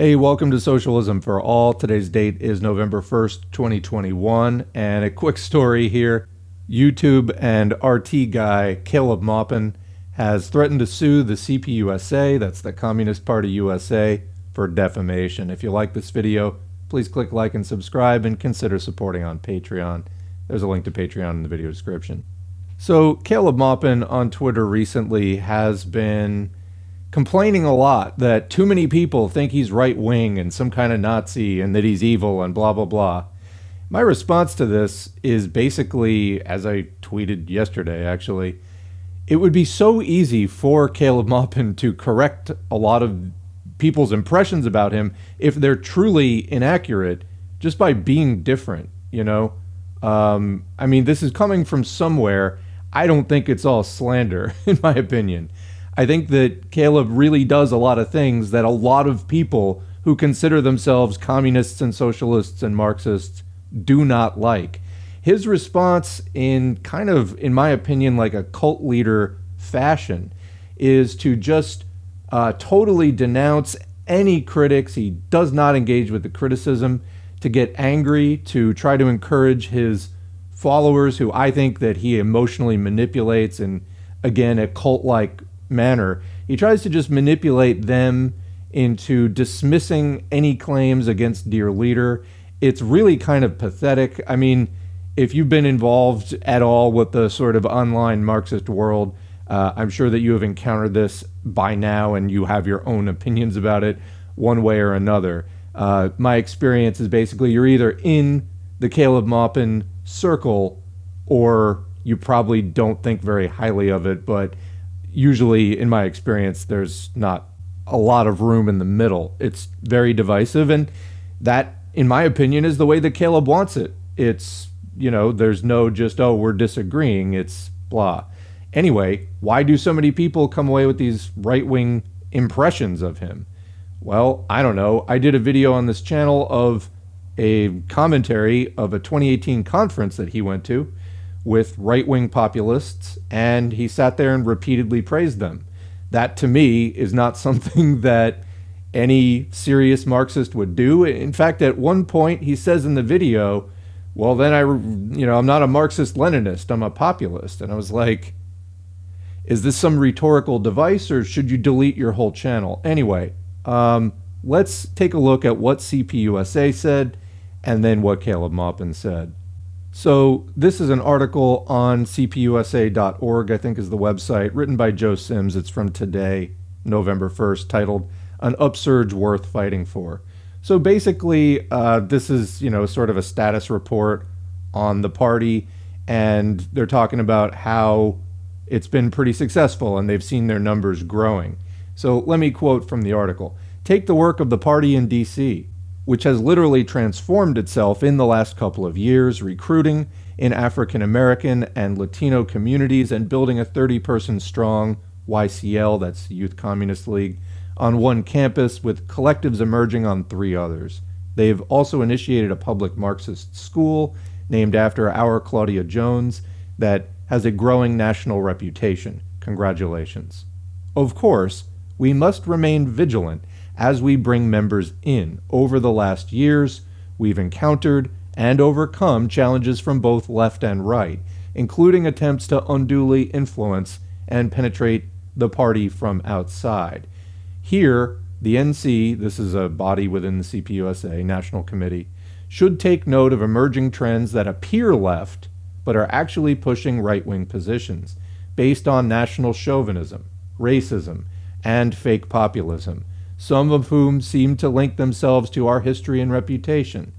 Hey, welcome to Socialism for All. Today's date is November 1st, 2021. And a quick story here. YouTube and RT guy Caleb Maupin has threatened to sue the CPUSA, that's the Communist Party USA, for defamation. If you like this video, please click like and subscribe and consider supporting on Patreon. There's a link to Patreon in the video description. So Caleb Maupin on Twitter recently has been complaining a lot that too many people think he's right-wing and some kind of Nazi and that he's evil and blah, blah, blah. My response to this is basically, as I tweeted yesterday actually, it would be so easy for Caleb Maupin to correct a lot of people's impressions about him if they're truly inaccurate just by being different, you know? I mean, this is coming from somewhere. I don't think it's all slander, in my opinion. I think that Caleb really does a lot of things that a lot of people who consider themselves communists and socialists and Marxists do not like. His response in kind of, in my opinion, like a cult leader fashion is to just totally denounce any critics. He does not engage with the criticism, to get angry, to try to encourage his followers, who I think that he emotionally manipulates in, again, a cult-like manner. He tries to just manipulate them into dismissing any claims against dear leader. It's really kind of pathetic. I mean, if you've been involved at all with the sort of online Marxist world, I'm sure that you have encountered this by now and you have your own opinions about it one way or another. My experience is basically you're either in the Caleb Maupin circle or you probably don't think very highly of it, but usually, in my experience, there's not a lot of room in the middle. It's very divisive, and that, in my opinion, is the way that Caleb wants it. It's, you know, there's no just, oh, we're disagreeing, it's blah. Anyway, why do so many people come away with these right-wing impressions of him? Well, I don't know. I did a video on this channel of a commentary of a 2018 conference that he went to with right-wing populists, and he sat there and repeatedly praised them. That, to me, is not something that any serious Marxist would do. In fact, at one point, he says in the video, well, then I'm not a Marxist-Leninist, I'm a populist. And I was like, is this some rhetorical device, or should you delete your whole channel? Anyway, let's take a look at what CPUSA said, and then what Caleb Maupin said. So this is an article on cpusa.org, I think is the website, written by Joe Sims. It's from today, November 1st, titled An Upsurge Worth Fighting For. So basically, this is, sort of a status report on the party, and they're talking about how it's been pretty successful and they've seen their numbers growing. So let me quote from the article. Take the work of the party in D.C., which has literally transformed itself in the last couple of years, recruiting in African American and Latino communities and building a 30-person strong YCL, that's Youth Communist League, on one campus, with collectives emerging on 3 others. They've also initiated a public Marxist school named after our Claudia Jones that has a growing national reputation. Congratulations. Of course, we must remain vigilant as we bring members in. Over the last years, we've encountered and overcome challenges from both left and right, including attempts to unduly influence and penetrate the party from outside. Here, the NC, this is a body within the CPUSA, National Committee, should take note of emerging trends that appear left, but are actually pushing right-wing positions, based on national chauvinism, racism, and fake populism, some of whom seem to link themselves to our history and reputation.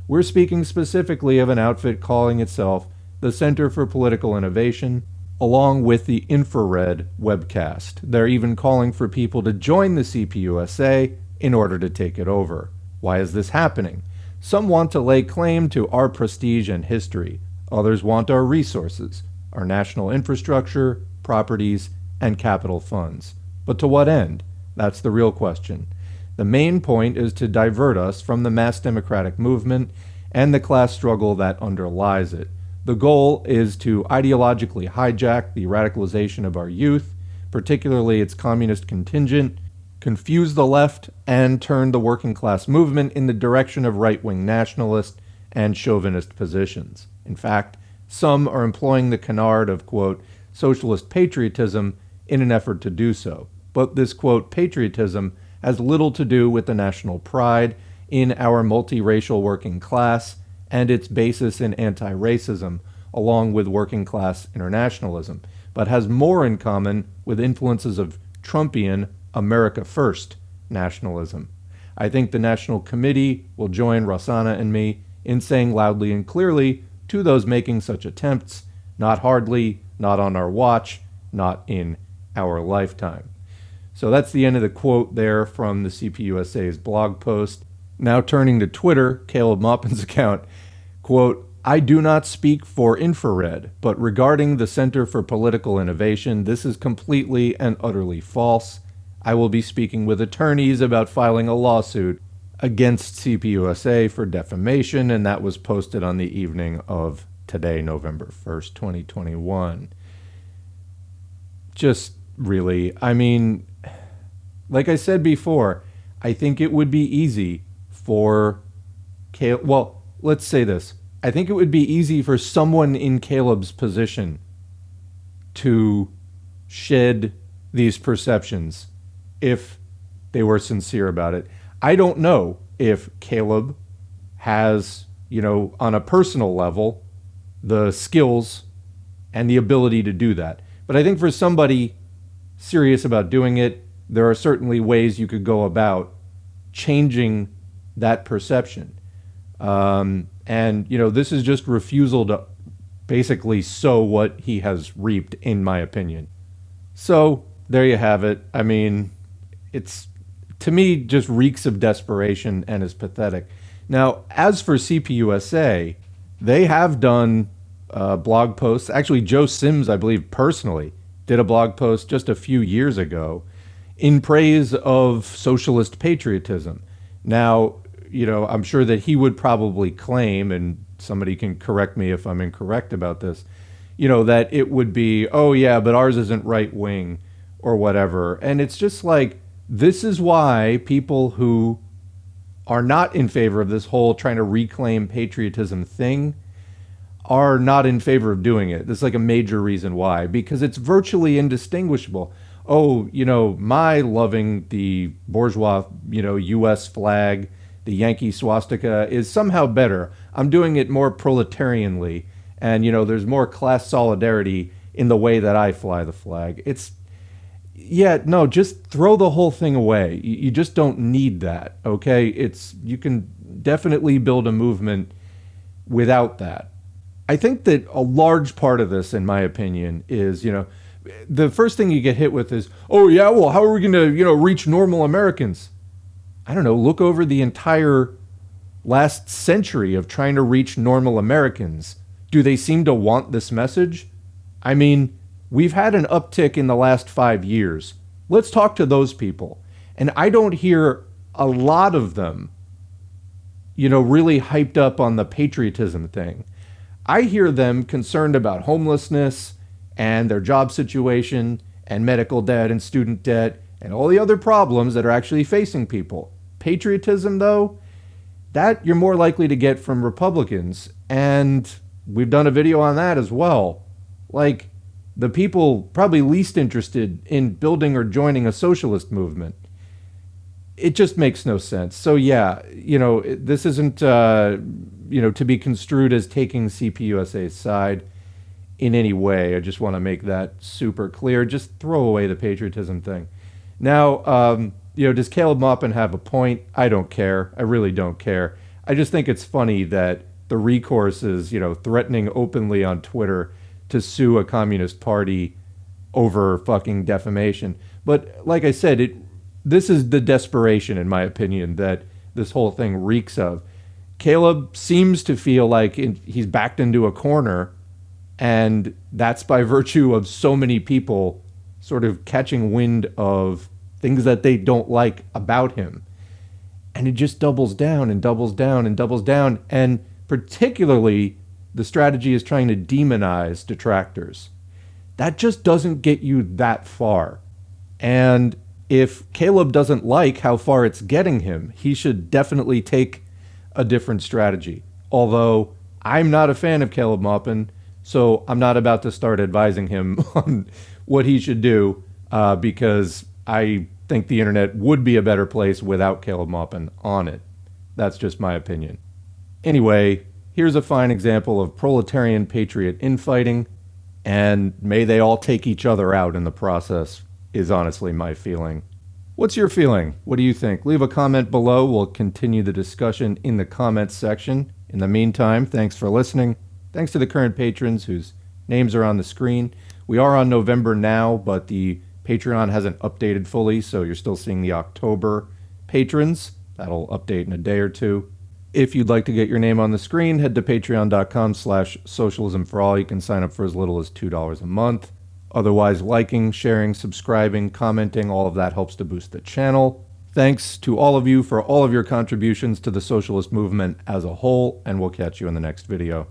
We're speaking specifically of an outfit calling itself the Center for Political Innovation, along with the Infrared webcast. They're even calling for people to join the CPUSA in order to take it over. Why is this happening? Some want to lay claim to our prestige and history. Others want our resources, our national infrastructure, properties, and capital funds. But to what end? That's the real question. The main point is to divert us from the mass democratic movement and the class struggle that underlies it. The goal is to ideologically hijack the radicalization of our youth, particularly its communist contingent, confuse the left and turn the working class movement in the direction of right-wing nationalist and chauvinist positions. In fact, some are employing the canard of, quote, socialist patriotism in an effort to do so. But this, quote, patriotism has little to do with the national pride in our multiracial working class and its basis in anti-racism, along with working class internationalism, but has more in common with influences of Trumpian America First nationalism. I think the National Committee will join Rossana and me in saying loudly and clearly to those making such attempts, not hardly, not on our watch, not in our lifetime. So that's the end of the quote there from the CPUSA's blog post. Now turning to Twitter, Caleb Maupin's account, quote, I do not speak for infrared, but regarding the Center for Political Innovation, this is completely and utterly false. I will be speaking with attorneys about filing a lawsuit against CPUSA for defamation, and that was posted on the evening of today, November 1st, 2021. Just really, I mean, like I said before, I think it would be easy for Caleb, well, let's say this. I think it would be easy for someone in Caleb's position to shed these perceptions if they were sincere about it. I don't know if Caleb has, on a personal level, the skills and the ability to do that. But I think for somebody serious about doing it, there are certainly ways you could go about changing that perception. And, this is just refusal to basically sow what he has reaped, in my opinion. So there you have it. I mean, it's, to me, just reeks of desperation and is pathetic. Now, as for CPUSA, they have done blog posts. Actually, Joe Sims, I believe, personally did a blog post just a few years ago in praise of socialist patriotism. Now, I'm sure that he would probably claim, and somebody can correct me if I'm incorrect about this, that it would be, oh yeah, but ours isn't right wing or whatever. And it's just like, this is why people who are not in favor of this whole trying to reclaim patriotism thing are not in favor of doing it. That's like a major reason why, because it's virtually indistinguishable. Oh, my loving the bourgeois, U.S. flag, the Yankee swastika is somehow better. I'm doing it more proletarianly, and there's more class solidarity in the way that I fly the flag. Just throw the whole thing away. You just don't need that, okay? You can definitely build a movement without that. I think that a large part of this, in my opinion, is, the first thing you get hit with is, oh yeah, well, how are we going to, reach normal Americans? I don't know, look over the entire last century of trying to reach normal Americans. Do they seem to want this message? I mean, we've had an uptick in the last 5 years. Let's talk to those people. And I don't hear a lot of them, really hyped up on the patriotism thing. I hear them concerned about homelessness and their job situation and medical debt and student debt and all the other problems that are actually facing people. Patriotism, though, that you're more likely to get from Republicans. And we've done a video on that as well. Like, the people probably least interested in building or joining a socialist movement. It just makes no sense. So yeah, this isn't, to be construed as taking CPUSA's side in any way. I just want to make that super clear. Just throw away the patriotism thing. Now, does Caleb Maupin have a point? I don't care. I really don't care. I just think it's funny that the recourse is, threatening openly on Twitter to sue a communist party over fucking defamation. But like I said, this is the desperation, in my opinion, that this whole thing reeks of. Caleb seems to feel like he's backed into a corner, and that's by virtue of so many people sort of catching wind of things that they don't like about him. And it just doubles down and doubles down and doubles down. And particularly, the strategy is trying to demonize detractors. That just doesn't get you that far. And if Caleb doesn't like how far it's getting him, he should definitely take a different strategy. Although I'm not a fan of Caleb Maupin, so I'm not about to start advising him on what he should do, because I think the internet would be a better place without Caleb Maupin on it. That's just my opinion. Anyway, here's a fine example of proletarian patriot infighting, and may they all take each other out in the process, is honestly my feeling. What's your feeling? What do you think? Leave a comment below. We'll continue the discussion in the comments section. In the meantime, thanks for listening. Thanks to the current patrons whose names are on the screen. We are on November now, but the Patreon hasn't updated fully, so you're still seeing the October patrons. That'll update in a day or two. If you'd like to get your name on the screen, head to patreon.com/socialismforall. You can sign up for as little as $2 a month. Otherwise, liking, sharing, subscribing, commenting, all of that helps to boost the channel. Thanks to all of you for all of your contributions to the socialist movement as a whole, and we'll catch you in the next video.